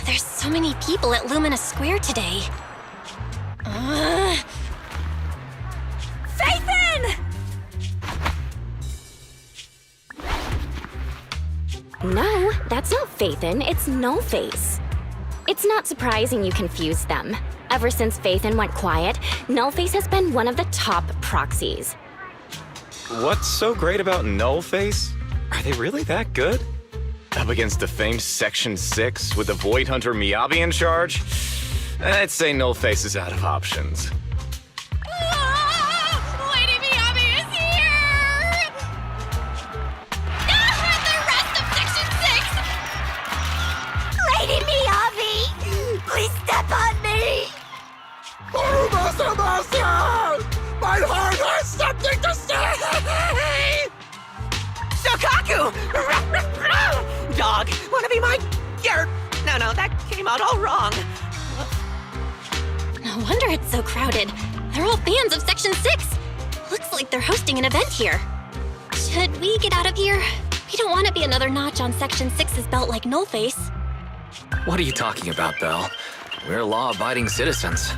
There's so many people at Lumina Square today. Phaethon! No, that's not Phaethon, it's Nullface. It's not surprising you confused them. Ever since Phaethon went quiet, Nullface has been one of the top proxies. What's so great about Nullface? Are they really that good? Up against the famed Section 6 with the Void Hunter Miyabi in charge? I'd say Nullface is out of options. Lady Miyabi is here! The rest of Section 6! Lady Miyabi! Please step on me! My heart has something to say! Shokaku! Dog, wanna be my... No, that came out all wrong. No wonder it's so crowded. They're all fans of Section 6. Looks like they're hosting an event here. Should we get out of here? We don't want to be another notch on Section 6's belt like Nullface. What are you talking about, Belle? We're law-abiding citizens.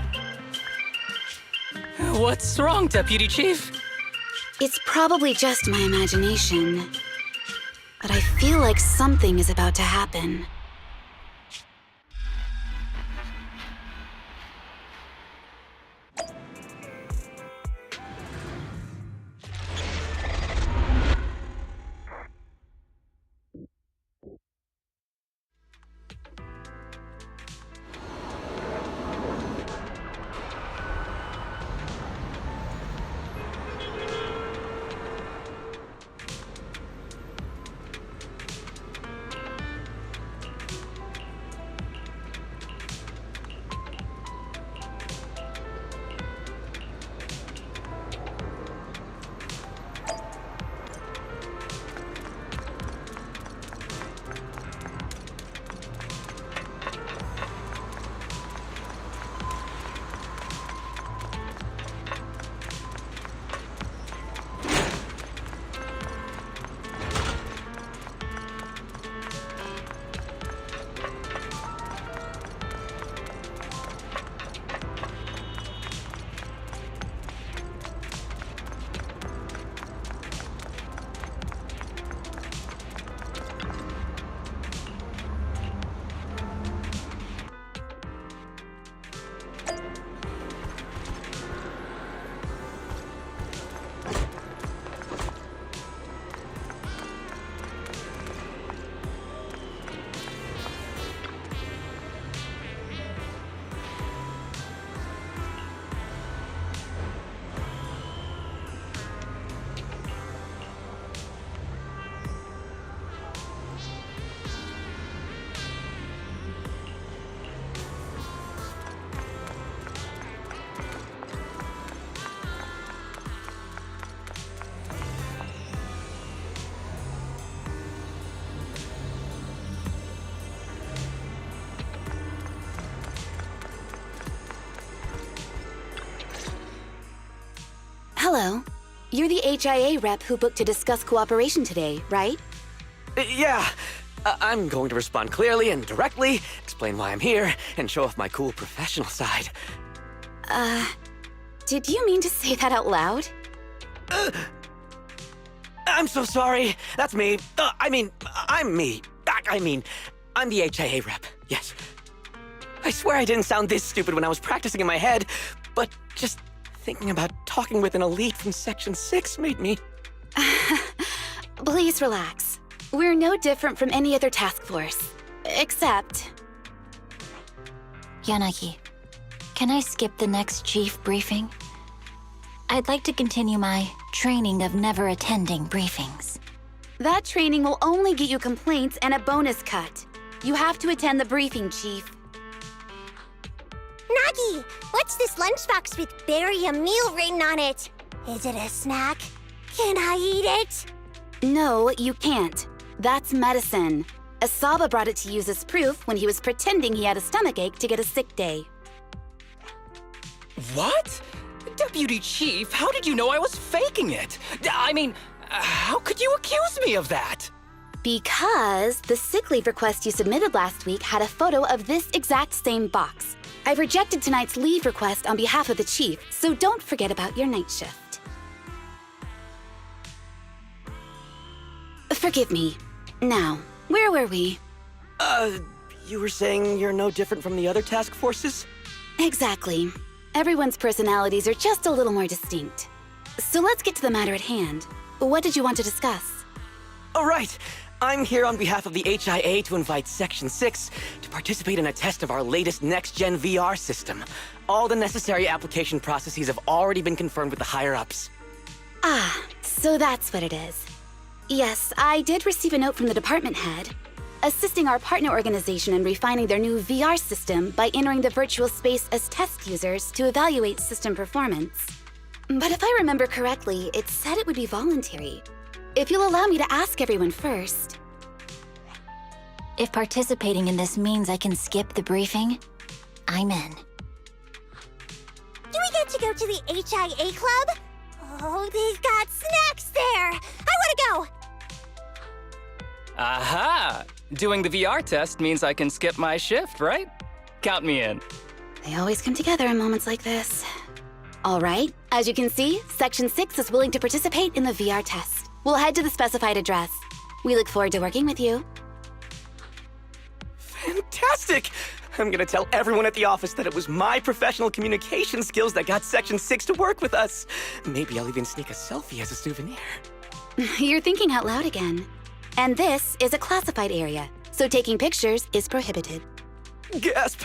What's wrong, Deputy Chief? It's probably just my imagination, but I feel like something is about to happen. Hello. You're the HIA rep who booked to discuss cooperation today, right? Yeah. I'm going to respond clearly and directly, explain why I'm here, and show off my cool professional side. Did you mean to say that out loud? I'm so sorry. That's me. I'm me. I'm the HIA rep. Yes. I swear I didn't sound this stupid when I was practicing in my head, but just thinking about talking with an elite from Section 6 made me... Please relax. We're no different from any other task force. Except... Yanagi, can I skip the next chief briefing? I'd like to continue my training of never attending briefings. that training will only get you complaints and a bonus cut. You have to attend the briefing, Chief. Nagi, what's this lunchbox with berry a meal written on it? Is it a snack? Can I eat it? No, you can't. That's medicine. Asaba brought it to use as proof when he was pretending he had a stomachache to get a sick day. What? Deputy Chief, how did you know I was faking it? I mean, how could you accuse me of that? Because the sick leave request you submitted last week had a photo of this exact same box. I've rejected tonight's leave request on behalf of the chief, so don't forget about your night shift. Forgive me. Now, where were we? You were saying you're no different from the other task forces? Exactly. Everyone's personalities are just a little more distinct. So let's get to the matter at hand. What did you want to discuss? All right. I'm here on behalf of the HIA to invite Section 6 to participate in a test of our latest next-gen VR system. All the necessary application processes have already been confirmed with the higher-ups. Ah, so that's what it is. Yes, I did receive a note from the department head, assisting our partner organization in refining their new VR system by entering the virtual space as test users to evaluate system performance. But if I remember correctly, it said it would be voluntary. If you'll allow me to ask everyone first. If participating in this means I can skip the briefing, I'm in. Do we get to go to the HIA club? Oh, they've got snacks there! I wanna go! Aha! Doing the VR test means I can skip my shift, right? Count me in. They always come together in moments like this. All right, as you can see, Section 6 is willing to participate in the VR test. We'll head to the specified address. We look forward to working with you. Fantastic! I'm gonna tell everyone at the office that it was my professional communication skills that got Section 6 to work with us. Maybe I'll even sneak a selfie as a souvenir. You're thinking out loud again. And this is a classified area, so taking pictures is prohibited. Gasp!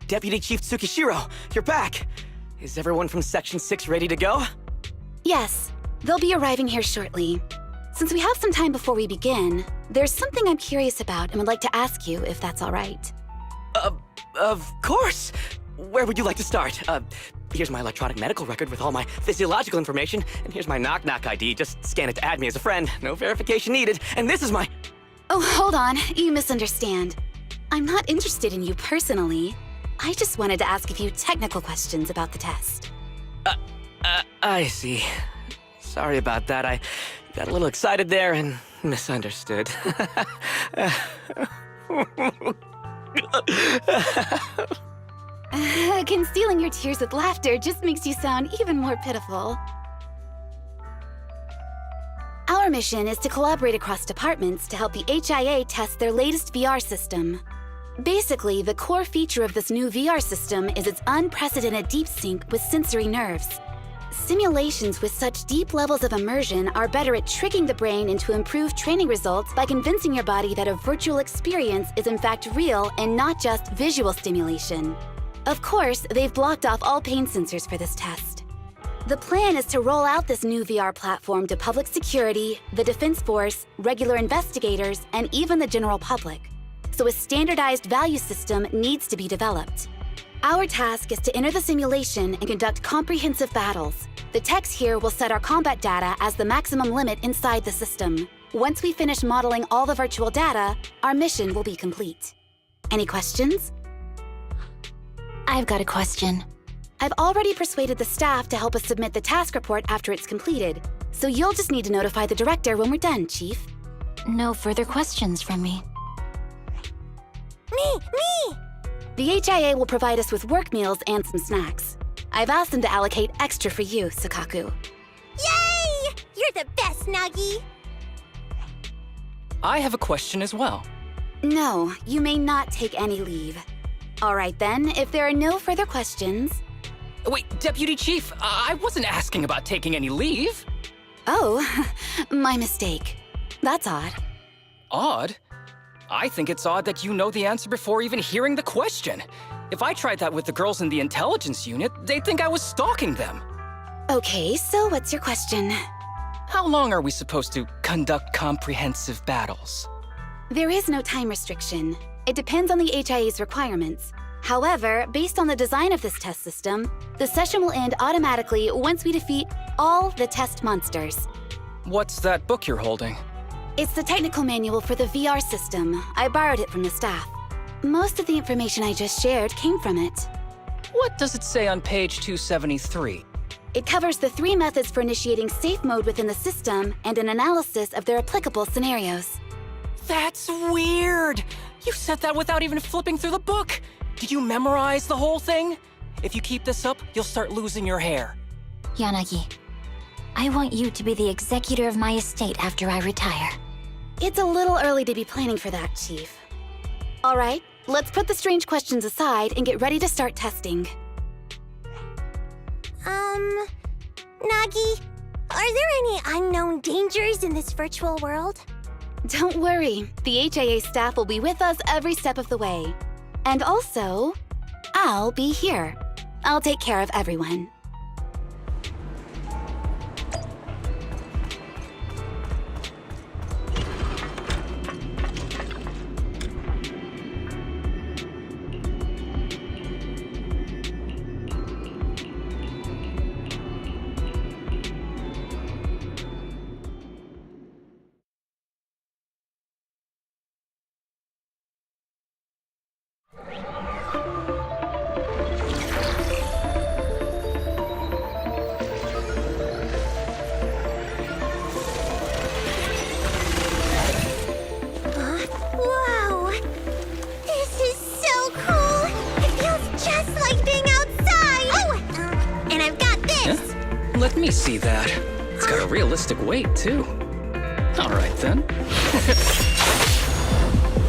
Deputy Chief Tsukishiro, you're back! Is everyone from Section 6 ready to go? Yes, they'll be arriving here shortly. Since we have some time before we begin, there's something I'm curious about and would like to ask you if that's all right. Of course! Where would you like to start? Here's my electronic medical record with all my physiological information, and here's my knock-knock ID. Just scan it to add me as a friend. No verification needed. And this is my... Oh, hold on. You misunderstand. I'm not interested in you personally. I just wanted to ask a few technical questions about the test. I see. Sorry about that. I got a little excited there and misunderstood. Concealing your tears with laughter just makes you sound even more pitiful. Our mission is to collaborate across departments to help the HIA test their latest VR system. Basically, the core feature of this new VR system is its unprecedented deep sync with sensory nerves. Simulations with such deep levels of immersion are better at tricking the brain into improved training results by convincing your body that a virtual experience is in fact real and not just visual stimulation. Of course, they've blocked off all pain sensors for this test. The plan is to roll out this new VR platform to public security, the Defense Force, regular investigators, and even the general public. So a standardized value system needs to be developed. Our task is to enter the simulation and conduct comprehensive battles. The techs here will set our combat data as the maximum limit inside the system. Once we finish modeling all the virtual data, our mission will be complete. Any questions? I've got a question. I've already persuaded the staff to help us submit the task report after it's completed, so you'll just need to notify the director when we're done, Chief. No further questions from me. Me! The HIA will provide us with work meals and some snacks. I've asked them to allocate extra for you, Sakaku. Yay! You're the best, Nagi! I have a question as well. No, you may not take any leave. All right then, if there are no further questions... Wait, Deputy Chief, I wasn't asking about taking any leave. Oh, my mistake. That's odd. Odd? I think it's odd that you know the answer before even hearing the question. If I tried that with the girls in the intelligence unit, they'd think I was stalking them. Okay, so what's your question? How long are we supposed to conduct comprehensive battles? There is no time restriction. It depends on the HIA's requirements. However, based on the design of this test system, the session will end automatically once we defeat all the test monsters. What's that book you're holding? It's the technical manual for the VR system. I borrowed it from the staff. Most of the information I just shared came from it. What does it say on page 273? It covers the 3 methods for initiating safe mode within the system and an analysis of their applicable scenarios. That's weird! You said that without even flipping through the book! Did you memorize the whole thing? If you keep this up, you'll start losing your hair. Yanagi, I want you to be the executor of my estate after I retire. It's a little early to be planning for that, Chief. All right, let's put the strange questions aside and get ready to start testing. Nagi, are there any unknown dangers in this virtual world? Don't worry, the HIA staff will be with us every step of the way. And also, I'll be here. I'll take care of everyone. Wow! This is so cool! It feels just like being outside! Oh! And I've got this! Let me see that. It's got a realistic weight, too. All right, then.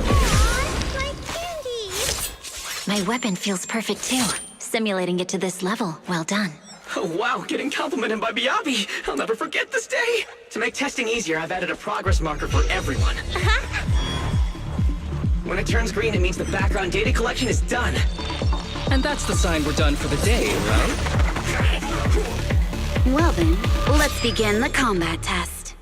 Aw, my candy! My weapon feels perfect too. Simulating it to this level, well done. Oh, wow, getting complimented by Biabi. I'll never forget this day. To make testing easier, I've added a progress marker for everyone. When it turns green, it means the background data collection is done. And that's the sign we're done for the day, right? Well then, let's begin the combat test.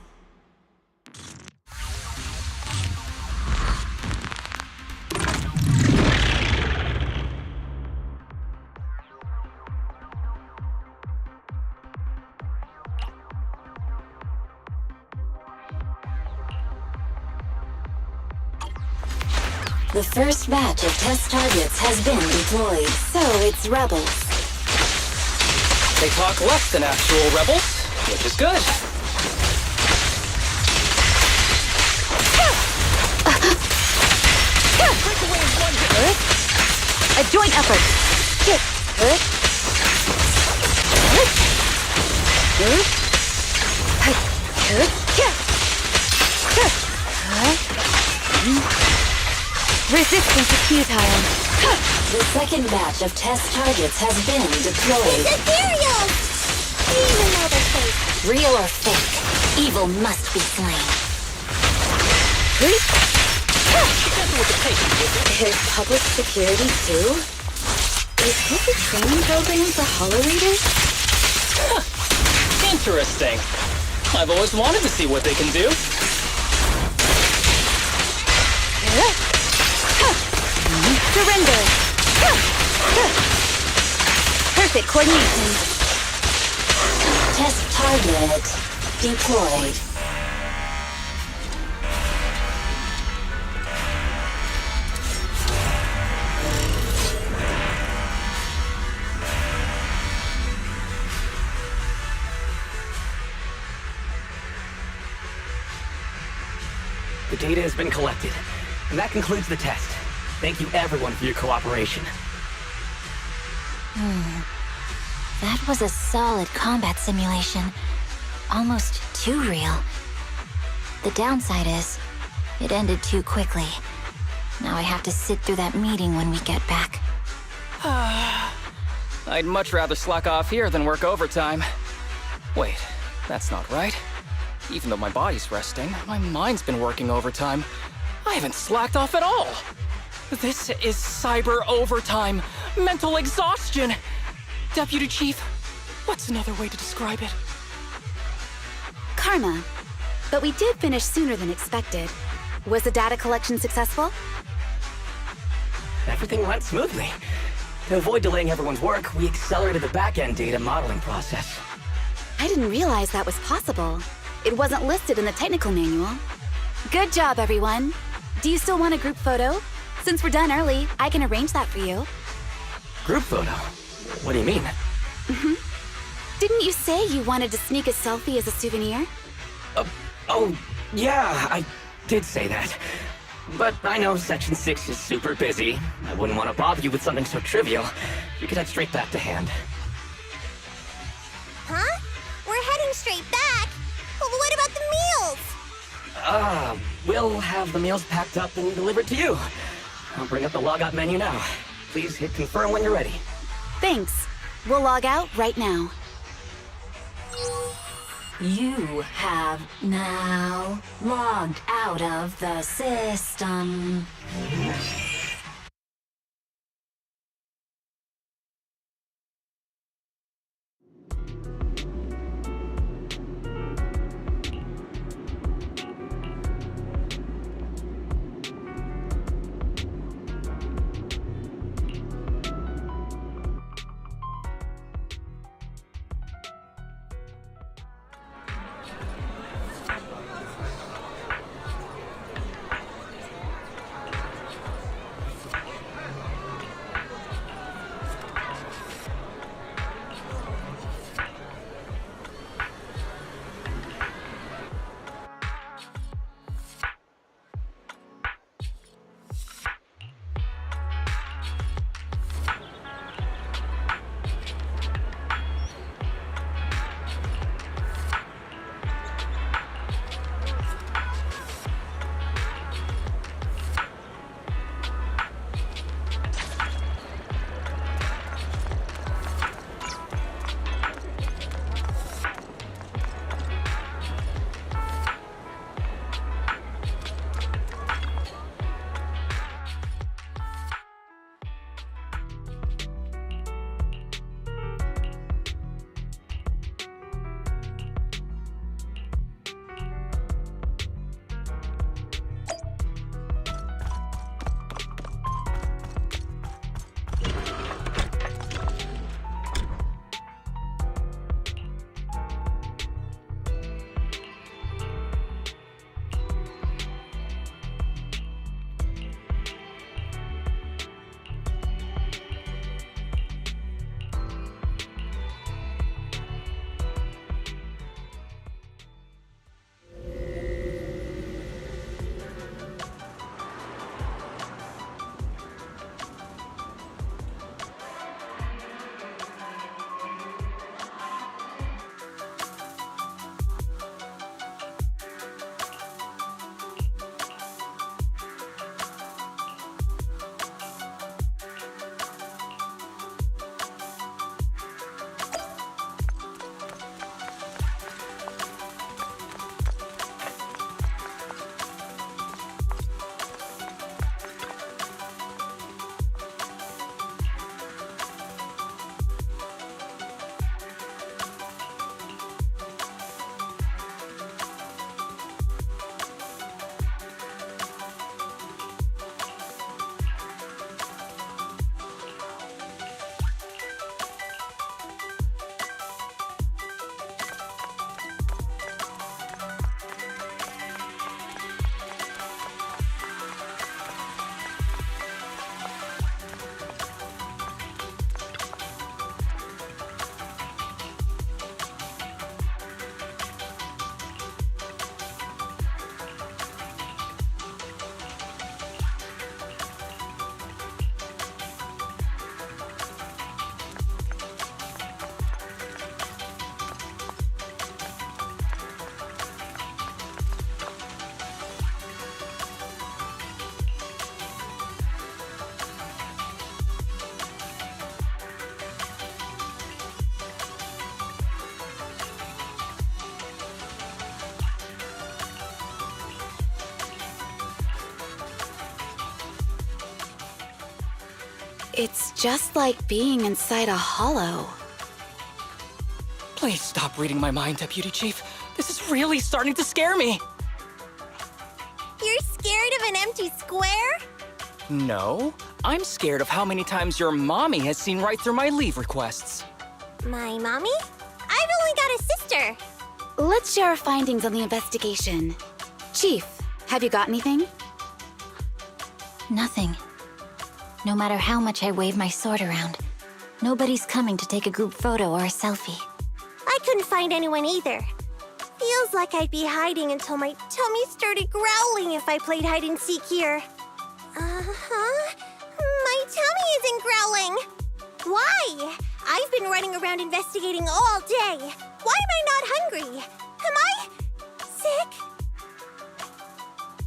The first batch of test targets has been deployed. So it's rebels. They talk less than actual rebels, which is good. A joint effort. Resistance is futile. The second batch of test targets has been deployed. Ethereal! even know their face. Real or fake, evil must be slain. Is public security too? Is this a training program for holo readers? Interesting. I've always wanted to see what they can do. Surrender! Perfect coordination. Test target deployed. The data has been collected, and that concludes the test. Thank you everyone for your cooperation. That was a solid combat simulation. Almost too real. The downside is, it ended too quickly. Now I have to sit through that meeting when we get back. I'd much rather slack off here than work overtime. Wait, that's not right. Even though my body's resting, my mind's been working overtime. I haven't slacked off at all. This is cyber overtime. Mental exhaustion. Deputy Chief, what's another way to describe it? Karma. But we did finish sooner than expected. Was the data collection successful? Everything went smoothly. To avoid delaying everyone's work, we accelerated the back-end data modeling process. I didn't realize that was possible. It wasn't listed in the technical manual. Good job, everyone. Do you still want a group photo? Since we're done early, I can arrange that for you. Group photo? What do you mean? Didn't you say you wanted to sneak a selfie as a souvenir? Oh, yeah, I did say that. But I know Section 6 is super busy. I wouldn't want to bother you with something so trivial. You could head straight back to hand. Huh? We're heading straight back. What about the meals? We'll have the meals packed up and delivered to you. I'll bring up the logout menu now. Please hit confirm when you're ready. Thanks. We'll log out right now. You have now logged out of the system. It's just like being inside a hollow. Please stop reading my mind, Deputy Chief. This is really starting to scare me. You're scared of an empty square? No, I'm scared of how many times your mommy has seen right through my leave requests. My mommy? I've only got a sister. Let's share our findings on the investigation. Chief, have you got anything? Nothing. No matter how much I wave my sword around, nobody's coming to take a group photo or a selfie. I couldn't find anyone either. Feels like I'd be hiding until my tummy started growling if I played hide and seek here. Uh-huh. My tummy isn't growling. Why? I've been running around investigating all day. Why am I not hungry? Am I sick?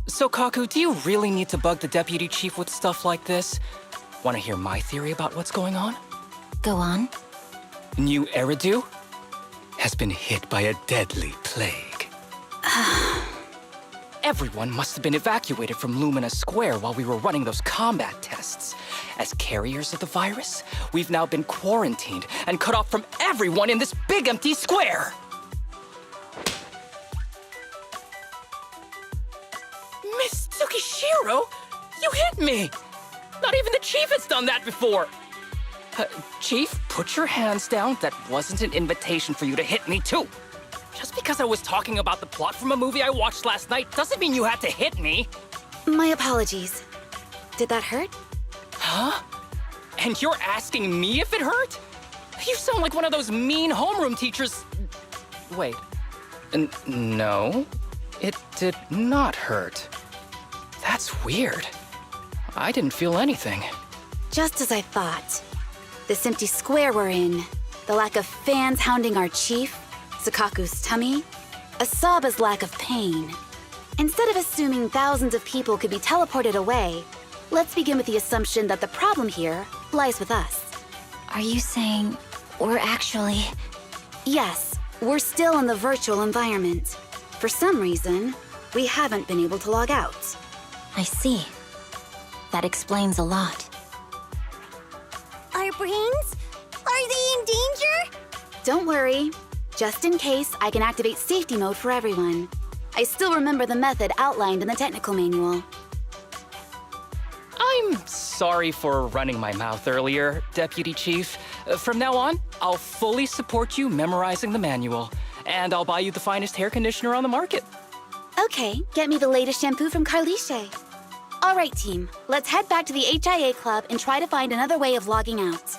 So, Kaku, do you really need to bug the Deputy Chief with stuff like this? Want to hear my theory about what's going on? Go on. New Eridu has been hit by a deadly plague. Everyone must have been evacuated from Lumina Square while we were running those combat tests. As carriers of the virus, we've now been quarantined and cut off from everyone in this big empty square. Miss Tsukishiro, you hit me! Not even the Chief has done that before! Chief, put your hands down. That wasn't an invitation for you to hit me, too. Just because I was talking about the plot from a movie I watched last night doesn't mean you had to hit me. My apologies. Did that hurt? Huh? And you're asking me if it hurt? You sound like one of those mean homeroom teachers. Wait. No, it did not hurt. That's weird. I didn't feel anything. Just as I thought. This empty square we're in, the lack of fans hounding our chief, Sukaku's tummy, Asaba's lack of pain. Instead of assuming thousands of people could be teleported away, let's begin with the assumption that the problem here lies with us. Are you saying we're actually... Yes, we're still in the virtual environment. For some reason, we haven't been able to log out. I see. That explains a lot. Our brains? Are they in danger? Don't worry. Just in case, I can activate safety mode for everyone. I still remember the method outlined in the technical manual. I'm sorry for running my mouth earlier, Deputy Chief. From now on, I'll fully support you memorizing the manual, and I'll buy you the finest hair conditioner on the market. Okay, get me the latest shampoo from Carliche. All right, team, let's head back to the HIA Club and try to find another way of logging out.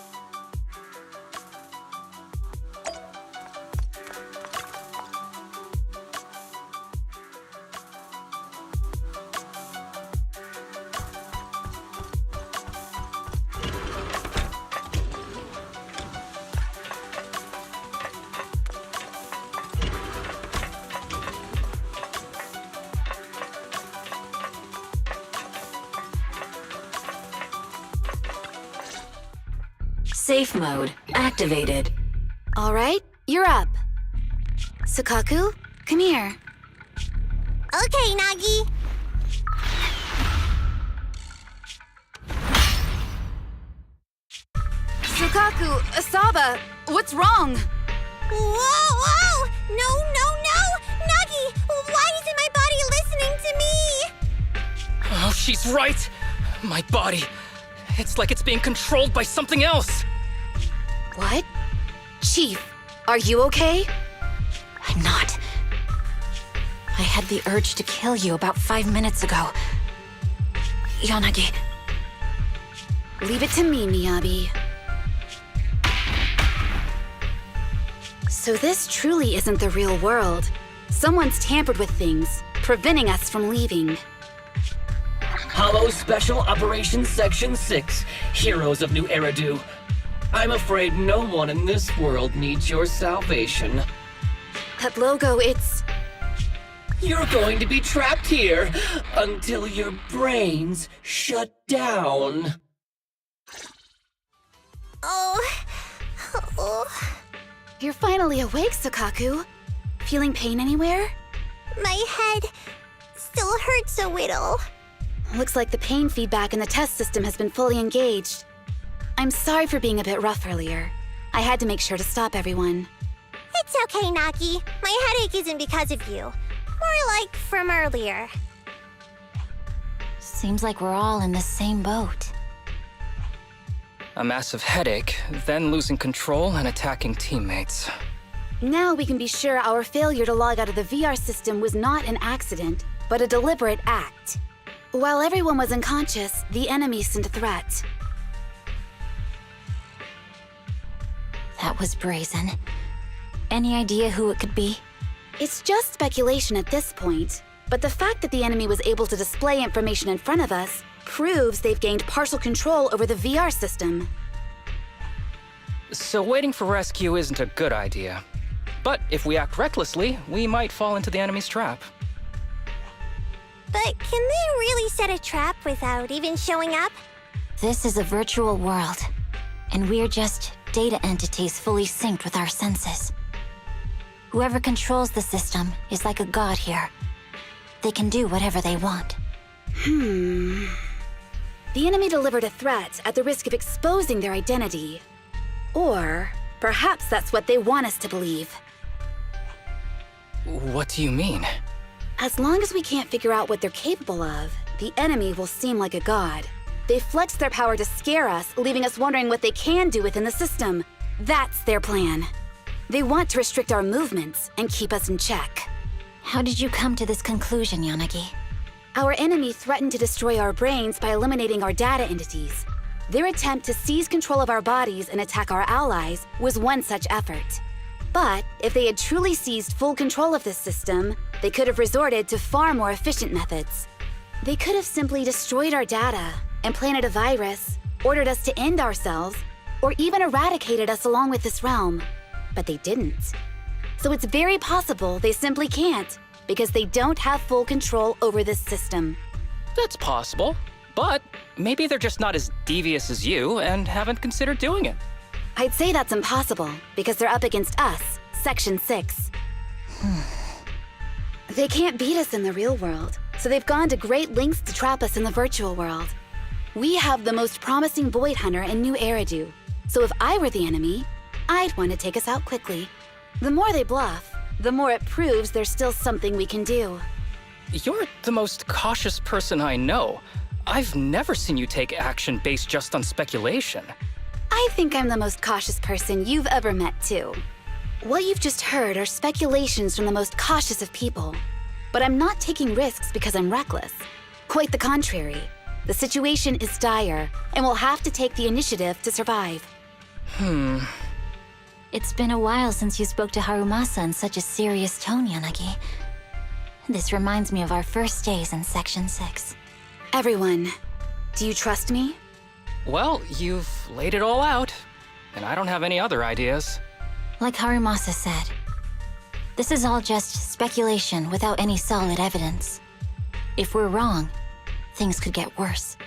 Safe mode activated. All right, you're up. Sukaku, come here. Okay, Nagi. Sukaku, Asaba, what's wrong? Whoa! No! Nagi, why isn't my body listening to me? Oh, she's right! My body. It's like it's being controlled by something else. What? Chief, are you okay? I'm not. I had the urge to kill you about 5 minutes ago. Yanagi. Leave it to me, Miyabi. So this truly isn't the real world. Someone's tampered with things, preventing us from leaving. Hollow Special Operations Section 6, Heroes of New Eridu. I'm afraid no one in this world needs your salvation. That logo, it's... You're going to be trapped here until your brains shut down. You're finally awake, Sukaku. Feeling pain anywhere? My head still hurts a little. Looks like the pain feedback in the test system has been fully engaged. I'm sorry for being a bit rough earlier. I had to make sure to stop everyone. It's okay, Naki. My headache isn't because of you. More like from earlier. Seems like we're all in the same boat. A massive headache, then losing control and attacking teammates. Now we can be sure our failure to log out of the VR system was not an accident, but a deliberate act. While everyone was unconscious, the enemy sent a threat. That was brazen. Any idea who it could be? It's just speculation at this point, but the fact that the enemy was able to display information in front of us proves they've gained partial control over the VR system. So waiting for rescue isn't a good idea. But if we act recklessly, we might fall into the enemy's trap. But can they really set a trap without even showing up? This is a virtual world, and we're just data entities fully synced with our senses. Whoever controls the system is like a god here. They can do whatever they want. The enemy delivered a threat at the risk of exposing their identity. Or perhaps that's what they want us to believe. What do you mean? As long as we can't figure out what they're capable of, the enemy will seem like a god. They flex their power to scare us, leaving us wondering what they can do within the system. That's their plan. They want to restrict our movements and keep us in check. How did you come to this conclusion, Yanagi? Our enemy threatened to destroy our brains by eliminating our data entities. Their attempt to seize control of our bodies and attack our allies was one such effort. But if they had truly seized full control of this system, they could have resorted to far more efficient methods. They could have simply destroyed our data, implanted a virus, ordered us to end ourselves, or even eradicated us along with this realm. But they didn't. So it's very possible they simply can't, because they don't have full control over this system. That's possible, but maybe they're just not as devious as you and haven't considered doing it. I'd say that's impossible, because they're up against us, Section 6. They can't beat us in the real world, so they've gone to great lengths to trap us in the virtual world. We have the most promising Void Hunter in New Eridu, so if I were the enemy, I'd want to take us out quickly. The more they bluff, the more it proves there's still something we can do. You're the most cautious person I know. I've never seen you take action based just on speculation. I think I'm the most cautious person you've ever met, too. What you've just heard are speculations from the most cautious of people. But I'm not taking risks because I'm reckless. Quite the contrary. The situation is dire, and we'll have to take the initiative to survive. It's been a while since you spoke to Harumasa in such a serious tone, Yanagi. This reminds me of our first days in Section 6. Everyone, do you trust me? Well, you've laid it all out, and I don't have any other ideas. Like Harumasa said, this is all just speculation without any solid evidence. If we're wrong, things could get worse,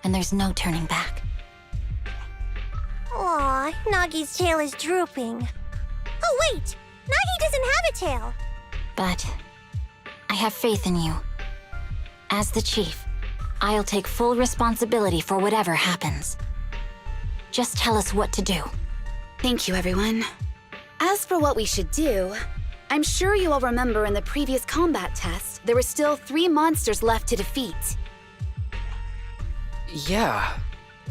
and there's no turning back. Aw, Nagi's tail is drooping. Oh wait! Nagi doesn't have a tail! But I have faith in you. As the chief, I'll take full responsibility for whatever happens. Just tell us what to do. Thank you, everyone. As for what we should do, I'm sure you all remember in the previous combat test, there were still 3 monsters left to defeat. Yeah.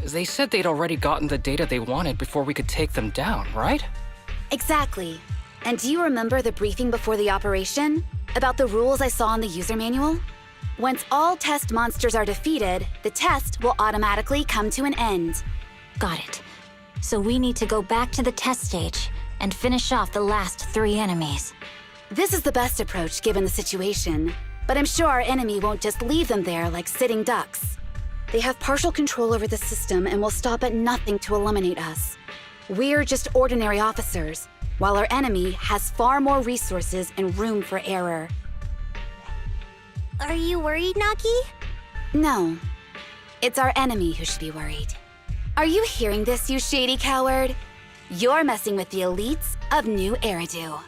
They said they'd already gotten the data they wanted before we could take them down, right? Exactly. And do you remember the briefing before the operation? About the rules I saw in the user manual? Once all test monsters are defeated, the test will automatically come to an end. Got it. So we need to go back to the test stage and finish off the last 3 enemies. This is the best approach given the situation, but I'm sure our enemy won't just leave them there like sitting ducks. They have partial control over the system and will stop at nothing to eliminate us. We're just ordinary officers, while our enemy has far more resources and room for error. Are you worried, Naki? No. It's our enemy who should be worried. Are you hearing this, you shady coward? You're messing with the elites of New Eridu.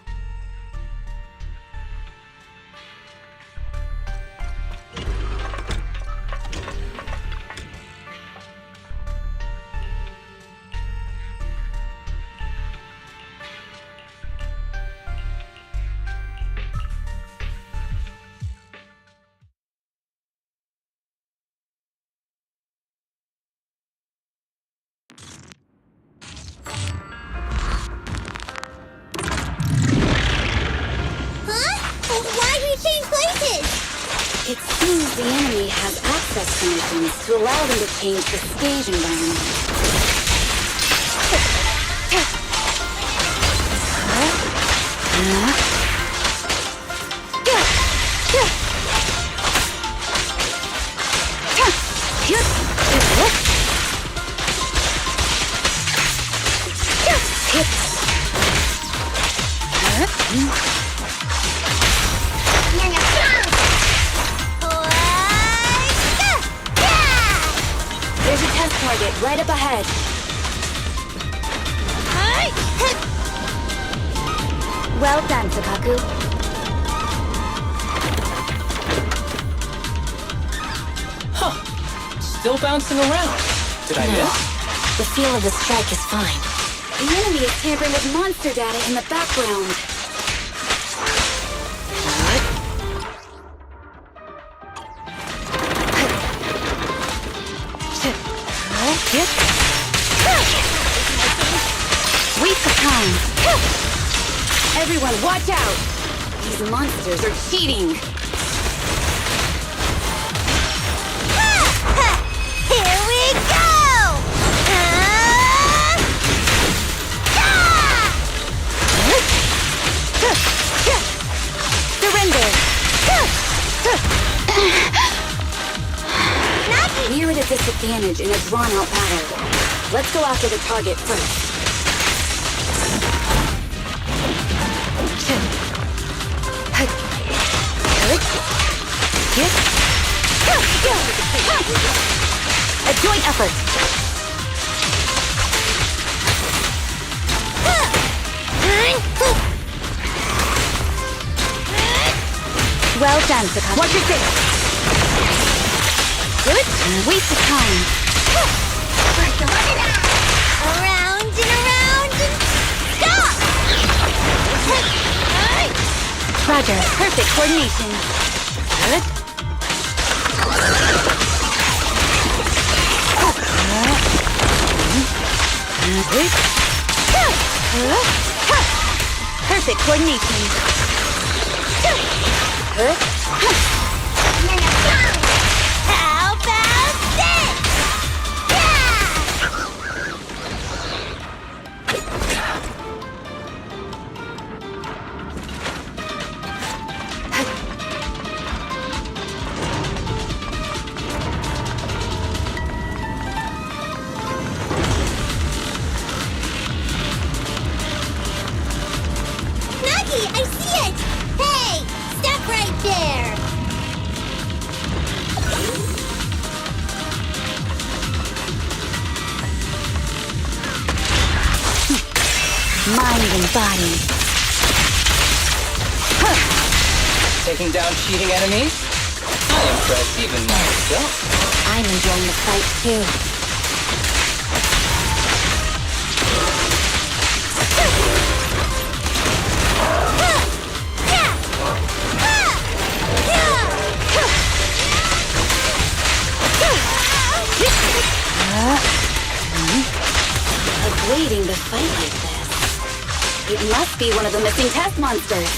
It seems the enemy has access permissions to allow them to change the stage environment. There's a test target right up ahead. Well done, Takaku. Huh. Still bouncing around. Did I miss? The feel of the strike is fine. The enemy is tampering with monster data in the background. Waste of time. Everyone, watch out! These monsters are cheating. Here we go! Surrender! We're at a disadvantage in a drawn-out battle. Let's go after the target first. A joint effort. Well done, Takashi. Watch your six. Good. Waste of time. Around and around and stop! Roger. Perfect coordination. Good. Perfect coordination. Good. How about this? Nagi, I see it! Hey, stop right there! Mind and body. Taking down cheating enemies? I impress even myself. I'm enjoying the fight too. Avoiding the fight like this. It must be one of the missing test monsters.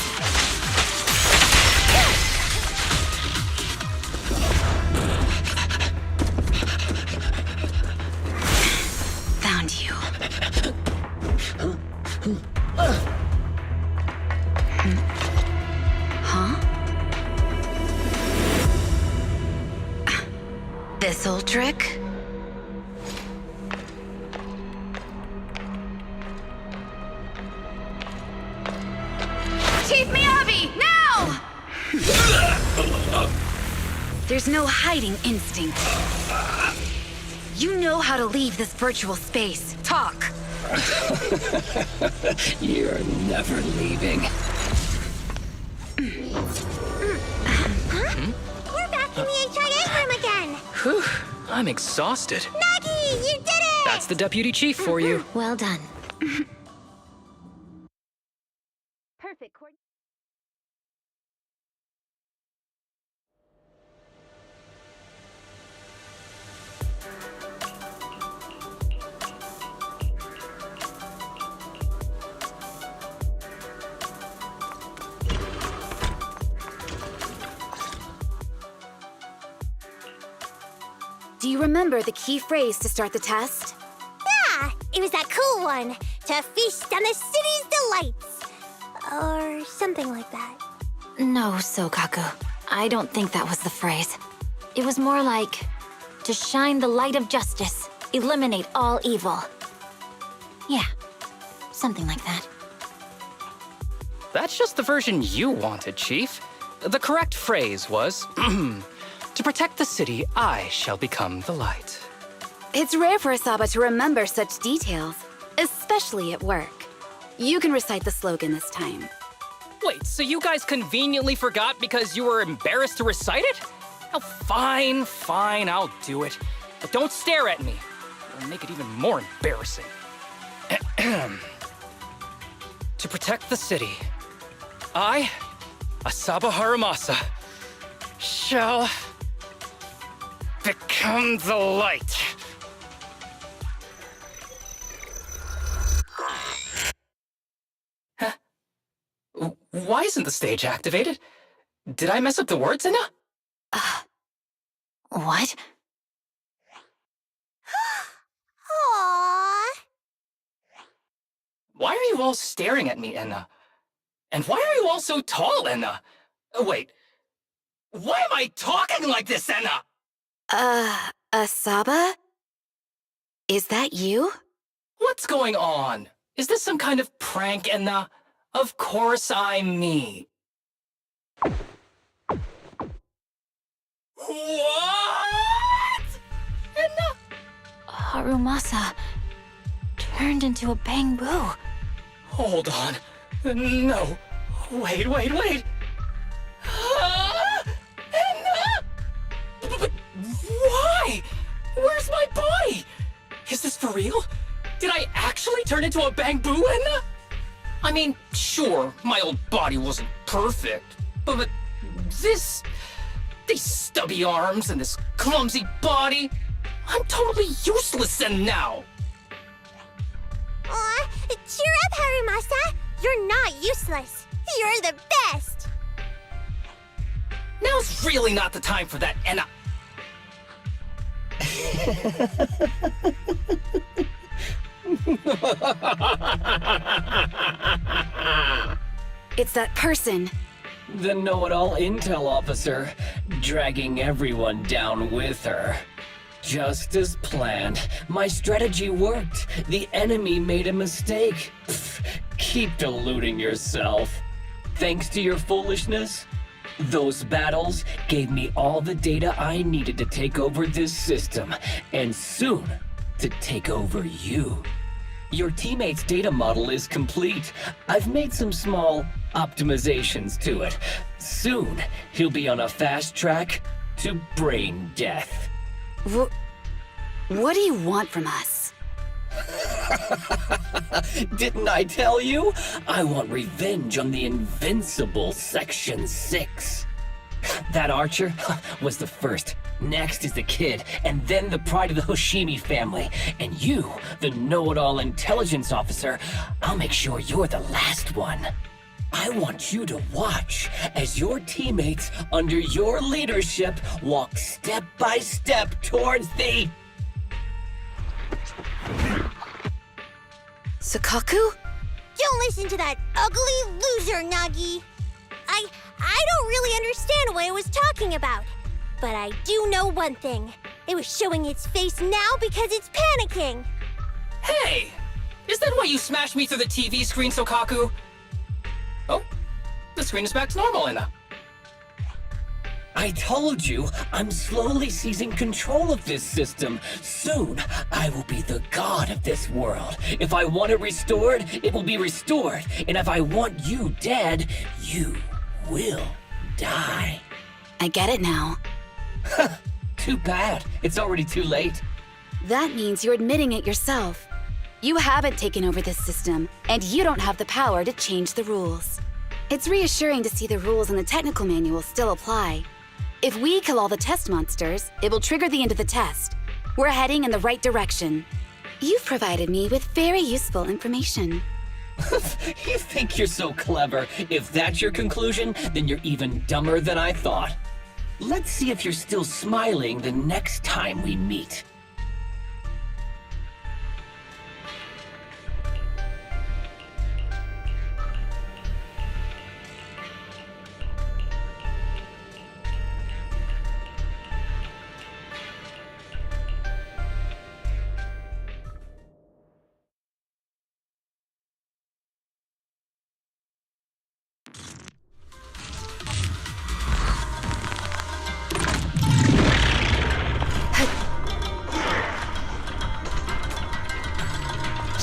Found you. Huh? This old trick? Chief Miyabi, now! There's no hiding instinct. You know how to leave this virtual space. Talk. You're never leaving. We're back in the HIA room again! Whew, I'm exhausted. Nagi, you did it! That's the deputy chief for you. Well done. Perfect. Do you remember the key phrase to start the test? Yeah, it was that cool one. To feast on the city's delights. Or something like that. No, Sokaku. I don't think that was the phrase. It was more like, to shine the light of justice, eliminate all evil. Yeah, something like that. That's just the version you wanted, Chief. The correct phrase was, to protect the city, I shall become the light. It's rare for Asaba to remember such details, especially at work. You can recite the slogan this time. Wait, so you guys conveniently forgot because you were embarrassed to recite it? Oh, fine, I'll do it. But don't stare at me. It'll make it even more embarrassing. To protect the city, I, Asaba Haramasa, shall become the light. Huh? Why isn't the stage activated? Did I mess up the words, Inna? What? Aww. Why are you all staring at me, Enna? And why are you all so tall, Enna? Wait, why am I talking like this, Enna? Asaba? Is that you? What's going on? Is this some kind of prank, Enna? Of course I'm me. What? Enna? Harumasa turned into a bamboo. Hold on. No. Wait. Enna? But why? Where's my body? Is this for real? Did I actually turn into a bamboo, Enna? I mean, sure, my old body wasn't perfect, but these stubby arms and this clumsy body, I'm totally useless now. Aw, cheer up, Harumasa. You're not useless. You're the best. Now's really not the time for that, Enna. It's that person. The know-it-all intel officer, dragging everyone down with her. Just as planned. My strategy worked. The enemy made a mistake. Pfft, keep deluding yourself. Thanks to your foolishness, those battles gave me all the data I needed to take over this system, and soon to take over you. Your teammate's data model is complete. I've made some small optimizations to it. Soon, he'll be on a fast track to brain death. What do you want from us? Didn't I tell you? I want revenge on the invincible Section 6. That archer was the first. Next is the kid, and then the pride of the Hoshimi family. And you, the know-it-all intelligence officer, I'll make sure you're the last one. I want you to watch as your teammates under your leadership walk step by step towards the... Sokaku? Don't listen to that ugly loser, Nagi. I don't really understand what it was talking about. But I do know one thing. It was showing its face now because it's panicking. Hey! Is that why you smashed me through the TV screen, Sokaku? Oh, the screen is back to normal, Enna. I told you, I'm slowly seizing control of this system. Soon, I will be the god of this world. If I want it restored, it will be restored. And if I want you dead, you will die. I get it now. Too bad. It's already too late. That means you're admitting it yourself. You haven't taken over this system, and you don't have the power to change the rules. It's reassuring to see the rules in the technical manual still apply. If we kill all the test monsters, it will trigger the end of the test. We're heading in the right direction. You've provided me with very useful information. You think you're so clever. If that's your conclusion, then you're even dumber than I thought. Let's see if you're still smiling the next time we meet.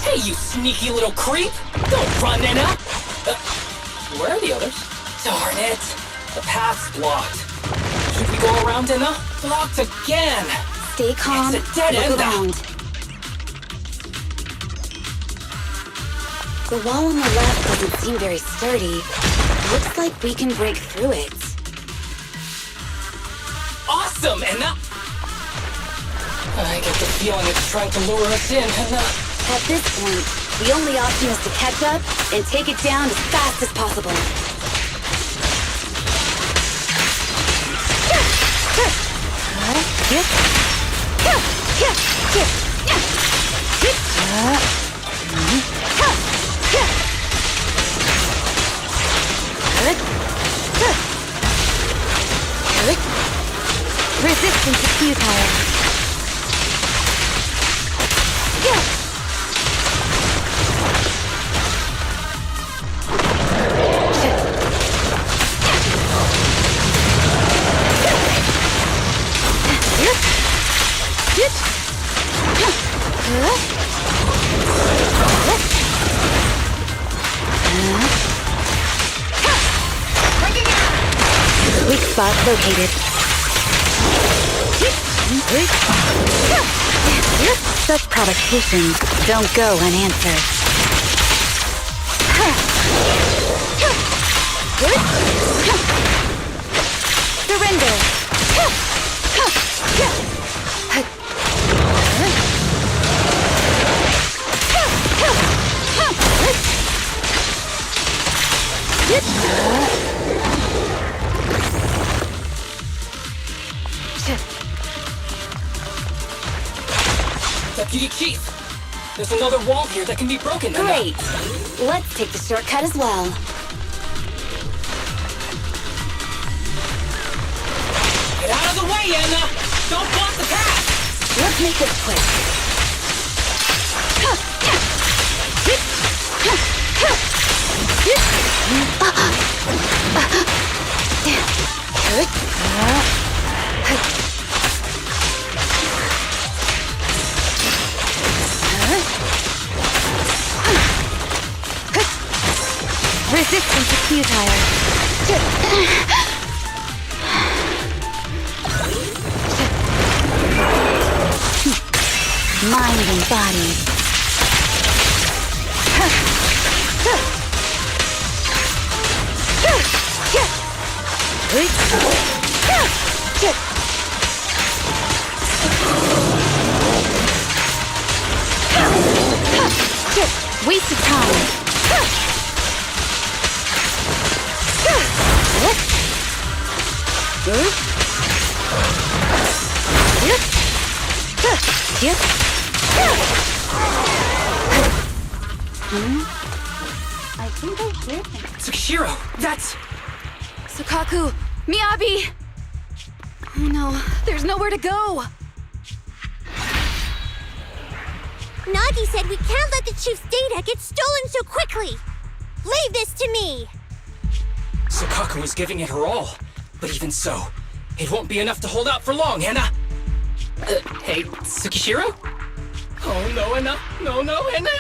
Hey, you sneaky little creep! Don't run, Nina! Where are the others? Darn it! The path's blocked. Should we go around, Nina? Blocked again! Stay calm. It's a dead end. Look around. The wall on the left doesn't seem very sturdy. Looks like we can break through it. Awesome, Nina! I get the feeling it's trying to lure us in, Nina. At this point, the only option is to catch up and take it down as fast as possible. Resistance is futile. Weak spot located. Such provocations don't go unanswered. Surrender. Deputy Chief, there's another wall here that can be broken. Great. Let's take the shortcut as well. Get out of the way, Anna! Don't block the path! Let's make this quick. Resistance is futile. Mind and body. Waste of time. I think I hear him. Tsukishiro, that's... Sukaku! Miyabi! Oh no, there's nowhere to go! Nagi said we can't let the chief's data get stolen so quickly. Leave this to me. Sukaku is giving it her all. But even so, it won't be enough to hold out for long, Anna! Hey, Tsukishiro? Oh no, Anna! No, Anna!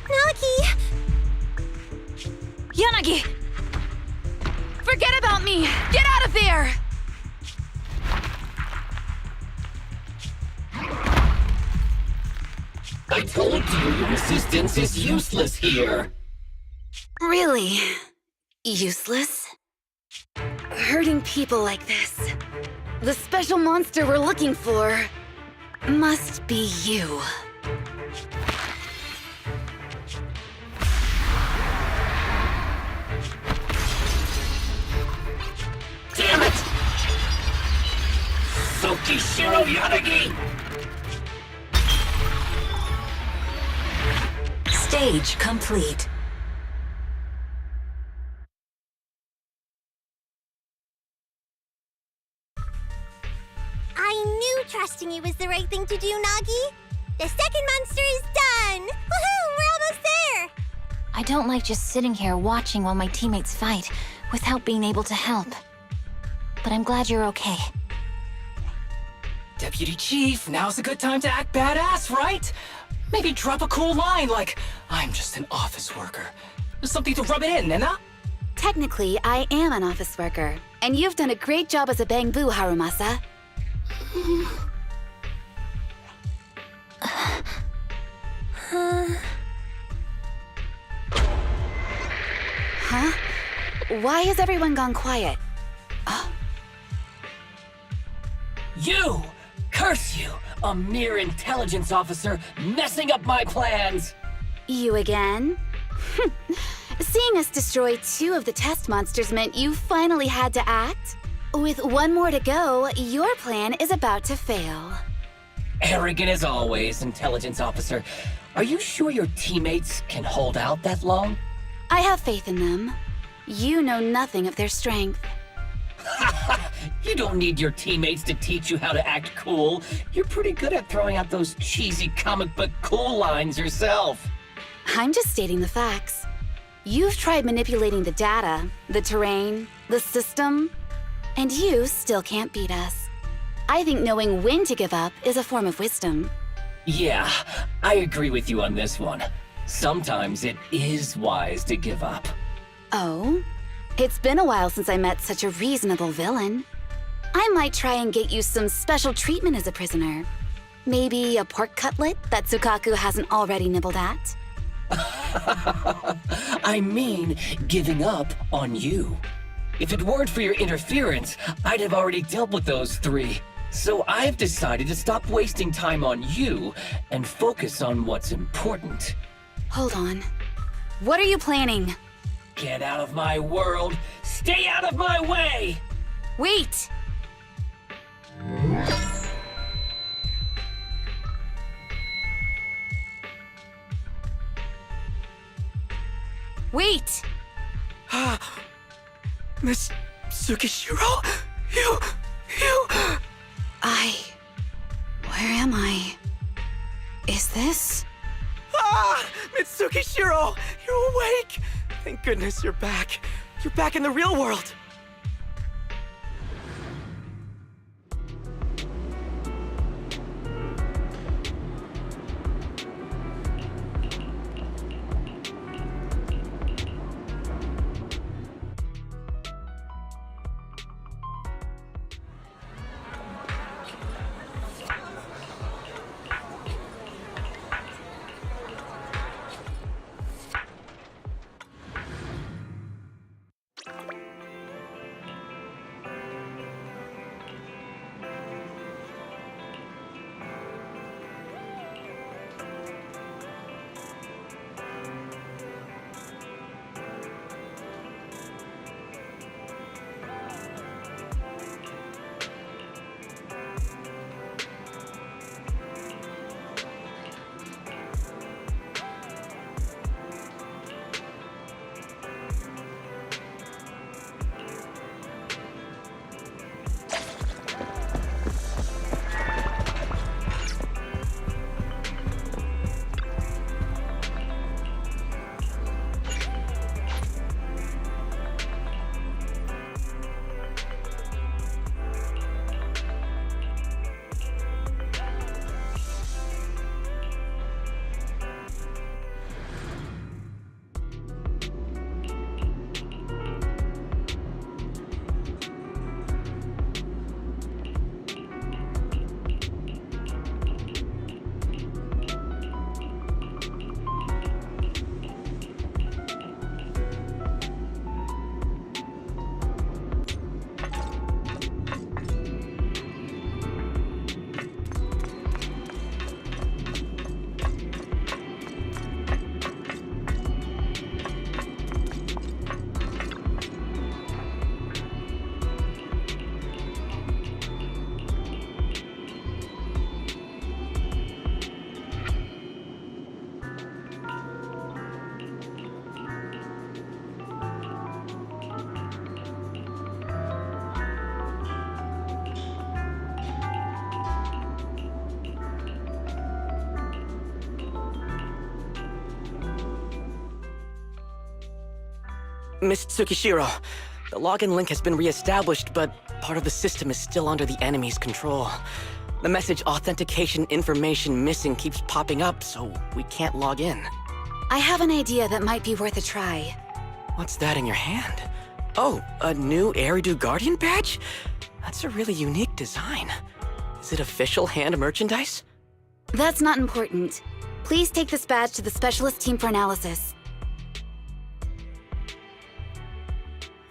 Nagi! Yanagi! Forget about me! Get out of there! I told you your resistance is useless here. Really? Useless? Hurting people like this. The special monster we're looking for must be you. Damn it! Sokishiro Yanagi! Stage complete. I knew trusting you was the right thing to do, Nagi. The second monster is done! Woohoo! We're almost there! I don't like just sitting here watching while my teammates fight without being able to help. But I'm glad you're okay. Deputy Chief, now's a good time to act badass, right? Maybe drop a cool line like, I'm just an office worker. Something to rub it in, Nena? Technically, I am an office worker, and you've done a great job as a bang-boo, Harumasa. Huh? Why has everyone gone quiet? You! Curse you! A mere intelligence officer messing up my plans! You again? Seeing us destroy 2 of the test monsters meant you finally had to act? With 1 more to go, your plan is about to fail. Arrogant as always, intelligence officer. Are you sure your teammates can hold out that long? I have faith in them. You know nothing of their strength. You don't need your teammates to teach you how to act cool. You're pretty good at throwing out those cheesy comic book cool lines yourself. I'm just stating the facts. You've tried manipulating the data, the terrain, the system, and you still can't beat us. I think knowing when to give up is a form of wisdom. Yeah, I agree with you on this one. Sometimes it is wise to give up. Oh? It's been a while since I met such a reasonable villain. I might try and get you some special treatment as a prisoner. Maybe a pork cutlet that Tsukaku hasn't already nibbled at? I mean, giving up on you. If it weren't for your interference, I'd have already dealt with those 3. So I've decided to stop wasting time on you and focus on what's important. Hold on. What are you planning? Get out of my world! Stay out of my way! Wait! Wait! Miss Tsukishiro? You... Where am I? Is this? Mitsukishiro! You're awake! Thank goodness you're back. You're back in the real world. Miss Tsukishiro, the login link has been reestablished, but part of the system is still under the enemy's control. The message authentication information missing keeps popping up, so we can't log in. I have an idea that might be worth a try. What's that in your hand? Oh, a new Eridu Guardian badge? That's a really unique design. Is it official hand merchandise? That's not important. Please take this badge to the specialist team for analysis.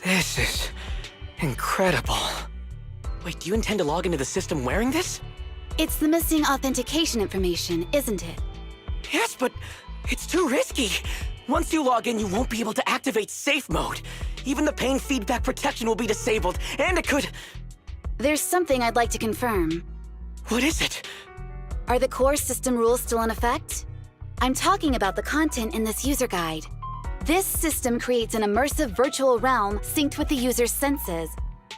This is incredible. Wait, do you intend to log into the system wearing this? It's the missing authentication information, isn't it? Yes, but it's too risky. Once you log in, you won't be able to activate safe mode. Even the pain feedback protection will be disabled, and it could... There's something I'd like to confirm. What is it? Are the core system rules still in effect? I'm talking about the content in this user guide. This system creates an immersive virtual realm synced with the user's senses.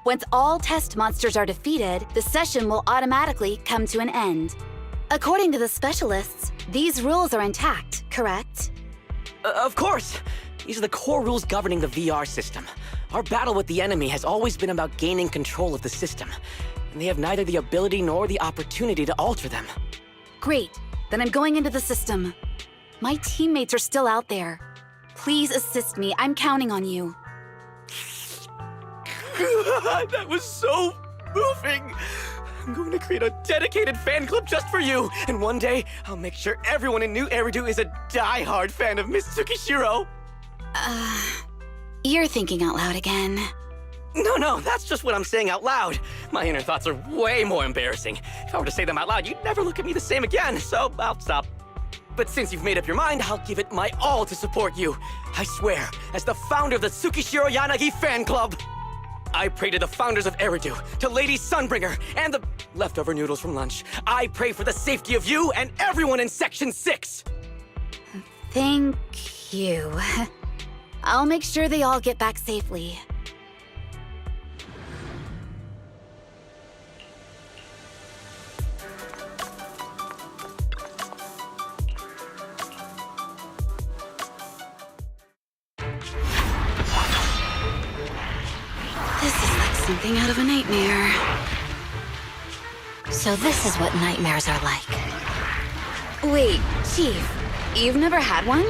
Once all test monsters are defeated, the session will automatically come to an end. According to the specialists, these rules are intact, correct? Of course! These are the core rules governing the VR system. Our battle with the enemy has always been about gaining control of the system, and they have neither the ability nor the opportunity to alter them. Great. Then I'm going into the system. My teammates are still out there. Please assist me. I'm counting on you. That was so moving! I'm going to create a dedicated fan club just for you, and one day, I'll make sure everyone in New Eridu is a die-hard fan of Miss Tsukishiro! You're thinking out loud again. No, that's just what I'm saying out loud. My inner thoughts are way more embarrassing. If I were to say them out loud, you'd never look at me the same again, so I'll stop. But since you've made up your mind, I'll give it my all to support you. I swear, as the founder of the Tsukishiro Yanagi fan club, I pray to the founders of Eridu, to Lady Sunbringer, and the leftover noodles from lunch. I pray for the safety of you and everyone in Section 6! Thank you. I'll make sure they all get back safely. This is like something out of a nightmare. So this is what nightmares are like. Wait, Chief, you've never had one?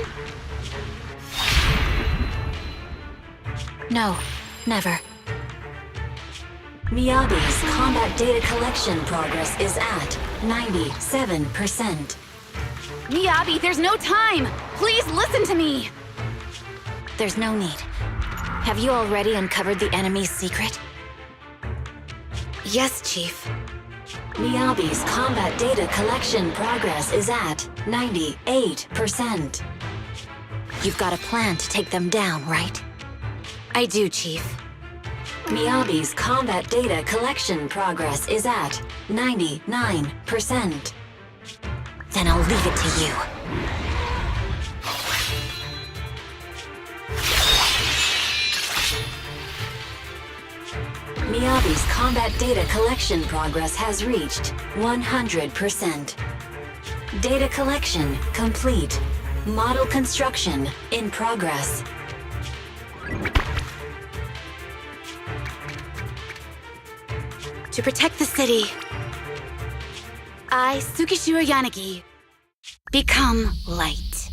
No, never. Miyabi's combat data collection progress is at 97%. Miyabi, there's no time! Please listen to me! There's no need. Have you already uncovered the enemy's secret? Yes, Chief. Miyabi's combat data collection progress is at 98%. You've got a plan to take them down, right? I do, Chief. Miyabi's combat data collection progress is at 99%. Then I'll leave it to you. Miyabi's combat data collection progress has reached 100%. Data collection complete. Model construction in progress. To protect the city, I, Tsukishiro Yanagi, become light.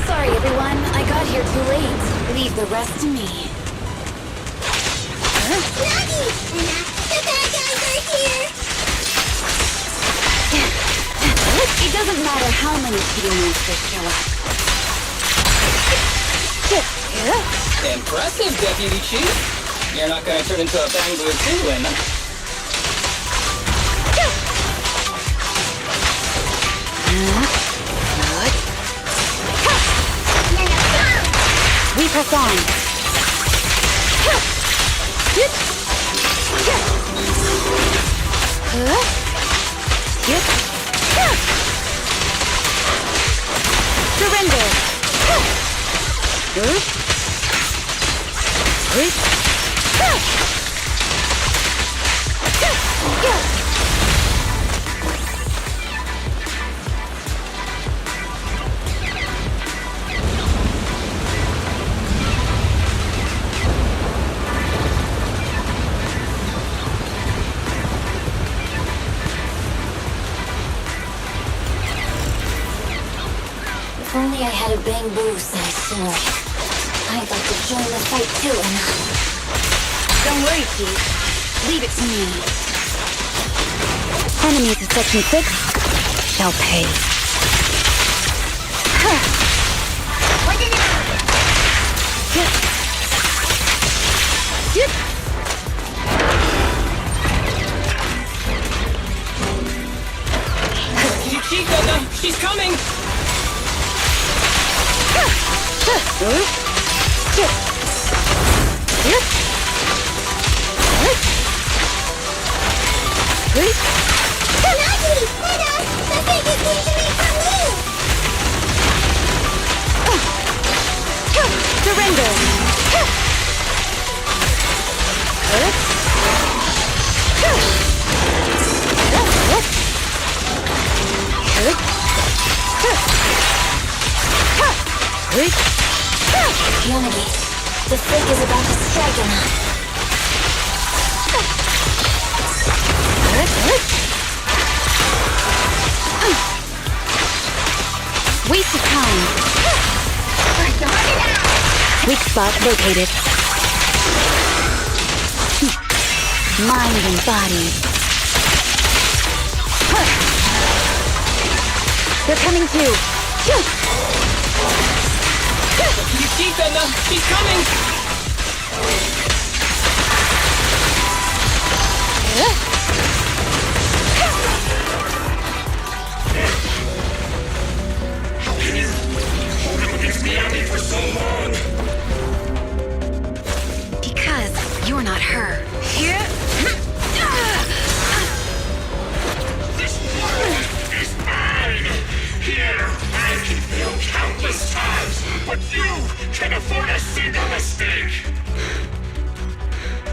Sorry, everyone. I got here too late. Leave the rest to me. Nagi! The bad guys are here! It doesn't matter how many kitty monsters show up. Impressive, Deputy Chief. You're not gonna turn into a Bangor Zoolin. We press on. Surrender. If only I had a bamboo-sized sword. I'd like to join the fight too, Anna. Don't worry, Chief. Leave it to me. Enemies of Section 6 shall pay. Chica, she's coming! Surrender! Yonagi, the fake is about to strike Anna. Waste of time. Weak spot located. Mind and body. They're coming too. Chica, she's coming! For so long. Because you're not her. This world is mine. Here, I can fail countless times, but you can afford a single mistake.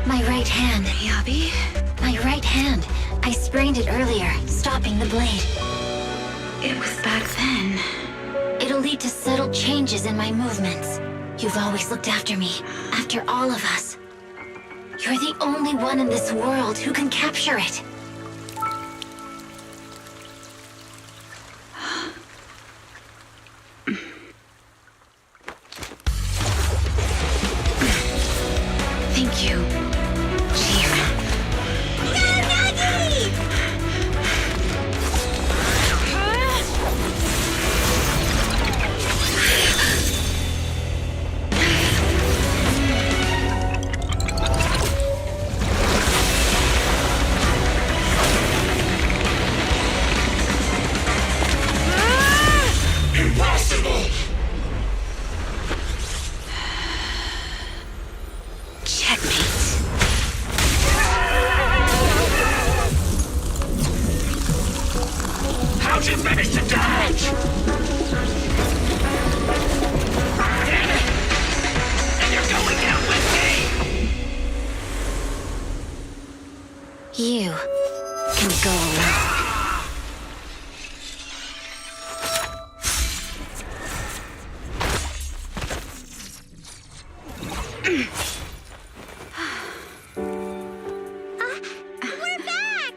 My right hand. Miyabi? My right hand. I sprained it earlier, stopping the blade. It was back then. It'll lead to subtle changes in my movements. You've always looked after me, after all of us. You're the only one in this world who can capture it. Thank you, Chief. Impossible! Checkmate. How'd you manage to dodge? And you're going down with me! You can go alone. We're back!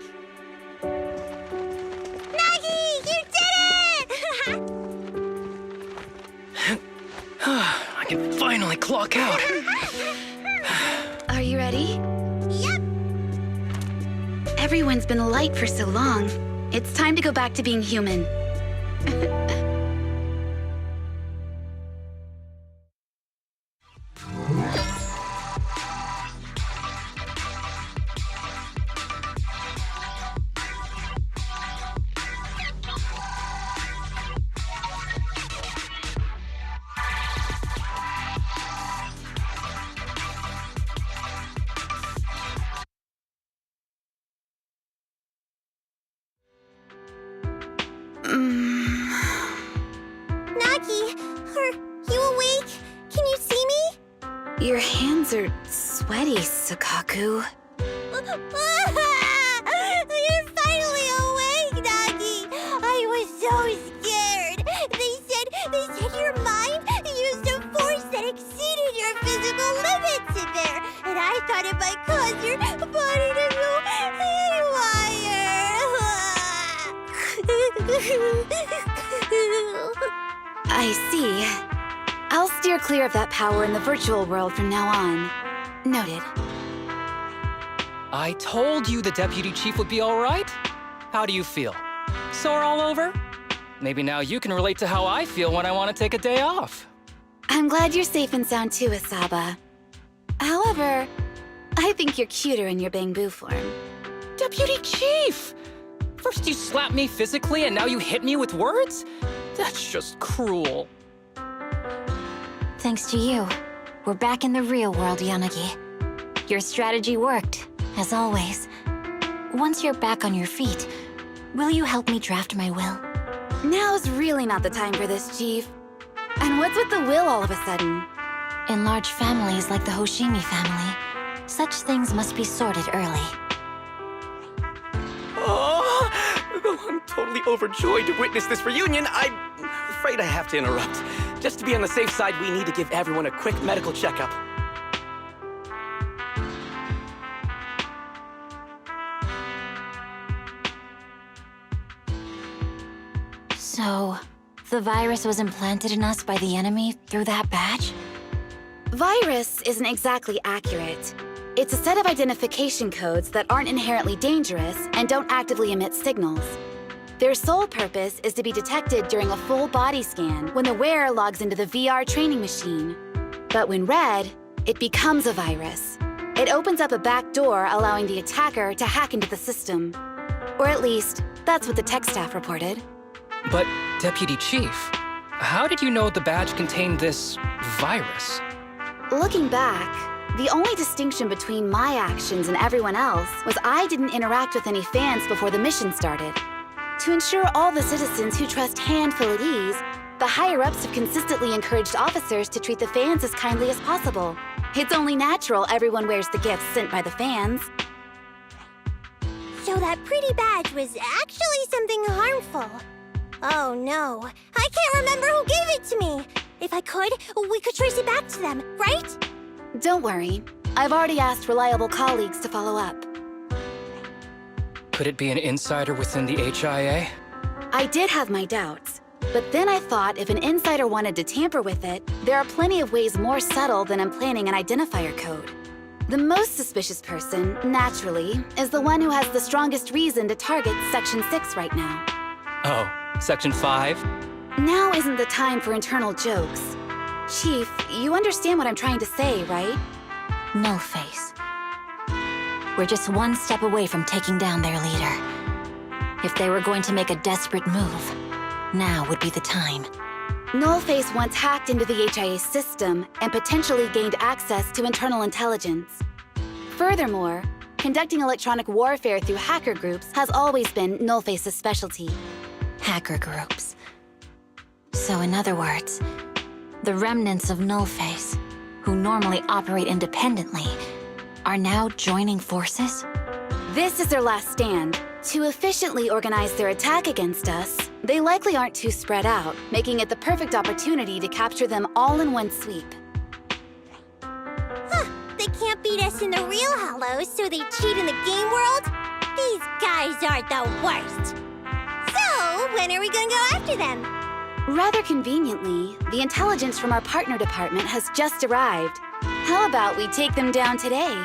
Nagi, you did it! I can finally clock out. Are you ready? Yep. Everyone's been light for so long. It's time to go back to being human. Nagi, are you awake? Can you see me? Your hands are sweaty, Sakaku. You're finally awake, Nagi! I was so scared! They said your mind used a force that exceeded your physical limits in there, and I thought it might cause your body to go haywire. I see. I'll steer clear of that power in the virtual world from now on. Noted. I told you the Deputy Chief would be all right. How do you feel? Sore all over? Maybe now you can relate to how I feel when I want to take a day off. I'm glad you're safe and sound too, Asaba. However, I think you're cuter in your Bangbu form. Deputy Chief! First you slap me physically and now you hit me with words? That's just cruel. Thanks to you, we're back in the real world, Yanagi. Your strategy worked, as always. Once you're back on your feet, will you help me draft my will? Now's really not the time for this, Chief. And what's with the will all of a sudden? In large families like the Hoshimi family, such things must be sorted early. Oh, I'm totally overjoyed to witness this reunion. I'm afraid I have to interrupt. Just to be on the safe side, we need to give everyone a quick medical checkup. So, the virus was implanted in us by the enemy through that badge? Virus isn't exactly accurate. It's a set of identification codes that aren't inherently dangerous and don't actively emit signals. Their sole purpose is to be detected during a full body scan when the wearer logs into the VR training machine. But when read, it becomes a virus. It opens up a back door, allowing the attacker to hack into the system. Or at least, that's what the tech staff reported. But, Deputy Chief, how did you know the badge contained this virus? Looking back, the only distinction between my actions and everyone else was I didn't interact with any fans before the mission started. To ensure all the citizens who trust Hand feel at ease, the higher-ups have consistently encouraged officers to treat the fans as kindly as possible. It's only natural everyone wears the gifts sent by the fans. So that pretty badge was actually something harmful. Oh no, I can't remember who gave it to me. If I could, we could trace it back to them, right? Don't worry. I've already asked reliable colleagues to follow up. Could it be an insider within the HIA? I did have my doubts, but then I thought if an insider wanted to tamper with it, there are plenty of ways more subtle than implanting an identifier code. The most suspicious person, naturally, is the one who has the strongest reason to target Section 6 right now. Oh, Section 5? Now isn't the time for internal jokes. Chief, you understand what I'm trying to say, right? Nullface. We're just one step away from taking down their leader. If they were going to make a desperate move, now would be the time. Nullface once hacked into the HIA system and potentially gained access to internal intelligence. Furthermore, conducting electronic warfare through hacker groups has always been Nullface's specialty. Hacker groups. So in other words, the remnants of Nullface, who normally operate independently, are now joining forces? This is their last stand. To efficiently organize their attack against us, they likely aren't too spread out, making it the perfect opportunity to capture them all in one sweep. Huh, they can't beat us in the real Hollows, so they cheat in the game world? These guys are the worst. So, when are we gonna go after them? Rather conveniently, the intelligence from our partner department has just arrived. How about we take them down today?